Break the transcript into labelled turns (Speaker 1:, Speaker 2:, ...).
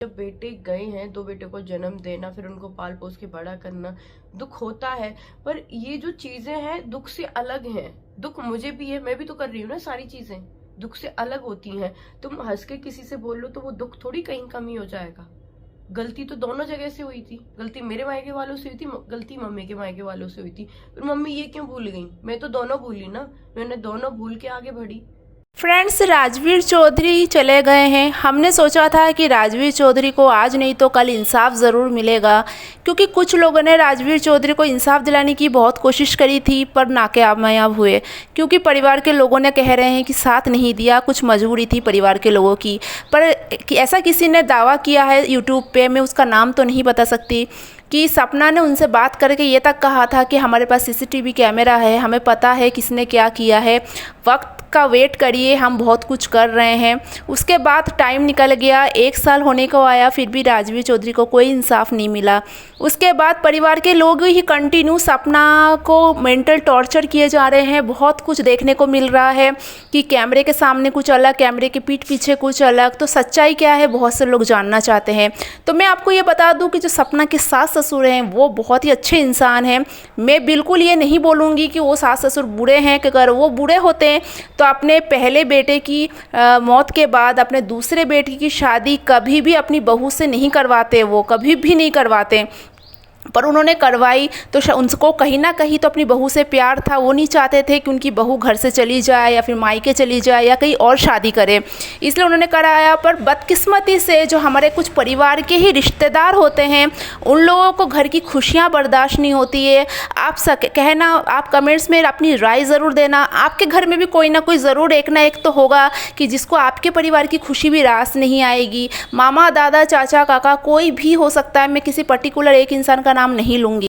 Speaker 1: जब बेटे गए हैं, 2 बेटे को जन्म देना, फिर उनको पाल पोस के बड़ा करना, दुख होता है। पर ये जो चीजें हैं दुख से अलग हैं। दुख मुझे भी है, मैं भी तो कर रही हूँ ना, सारी चीजें दुख से अलग होती हैं। तुम हंस के किसी से बोल लो तो वो दुख थोड़ी कहीं कमी हो जाएगा। गलती तो दोनों जगह से हुई थी। गलती मेरे मायके वालों से हुई थी, गलती मम्मी के मायके वालों से हुई थी। फिर मम्मी ये क्यों भूल गई? मैं तो दोनों भूली ना, मैंने दोनों भूल के आगे बढ़ी।
Speaker 2: फ्रेंड्स, राजवीर चौधरी चले गए हैं। हमने सोचा था कि राजवीर चौधरी को आज नहीं तो कल इंसाफ ज़रूर मिलेगा, क्योंकि कुछ लोगों ने राजवीर चौधरी को इंसाफ दिलाने की बहुत कोशिश करी थी पर नाकामयाब हुए, क्योंकि परिवार के लोगों ने कह रहे हैं कि साथ नहीं दिया, कुछ मजबूरी थी परिवार के लोगों की। पर ऐसा किसी ने दावा किया है यूट्यूब पे, मैं उसका नाम तो नहीं बता सकती, कि सपना ने उनसे बात करके ये तक कहा था कि हमारे पास सीसीटीवी कैमरा है, हमें पता है किसने क्या किया है, वक्त का वेट करिए, हम बहुत कुछ कर रहे हैं। उसके बाद टाइम निकल गया, 1 साल होने को आया, फिर भी राजवीर चौधरी को कोई इंसाफ नहीं मिला। उसके बाद परिवार के लोग ही कंटिन्यू सपना को मेंटल टॉर्चर किए जा रहे हैं। बहुत कुछ देखने को मिल रहा है कि कैमरे के सामने कुछ अलग, कैमरे के पीठ पीछे कुछ अलग। तो सच्चाई क्या है बहुत से लोग जानना चाहते हैं। तो मैं आपको ये बता दूं कि जो सपना के सास ससुर हैं वो बहुत ही अच्छे इंसान हैं। मैं बिल्कुल ये नहीं बोलूँगी कि वो सास ससुर बुरे हैं, कि अगर वो बुरे होते हैं तो अपने पहले बेटे की मौत के बाद अपने दूसरे बेटे की शादी कभी भी अपनी बहू से नहीं करवाते, वो कभी भी नहीं करवाते। पर उन्होंने करवाई तो उनको कहीं ना कहीं तो अपनी बहू से प्यार था, वो नहीं चाहते थे कि उनकी बहू घर से चली जाए या फिर मायके चली जाए या कहीं और शादी करे, इसलिए उन्होंने कराया। पर बदकिस्मती से जो हमारे कुछ परिवार के ही रिश्तेदार होते हैं उन लोगों को घर की खुशियाँ बर्दाश्त नहीं होती है। आप कहना, आप कमेंट्स में अपनी राय ज़रूर देना। आपके घर में भी कोई ना कोई ज़रूर एक ना एक तो होगा कि जिसको आपके परिवार की खुशी भी रास नहीं आएगी। मामा, दादा, चाचा, काका कोई भी हो सकता है, मैं किसी पर्टिकुलर एक इंसान का नाम नहीं लूँगी।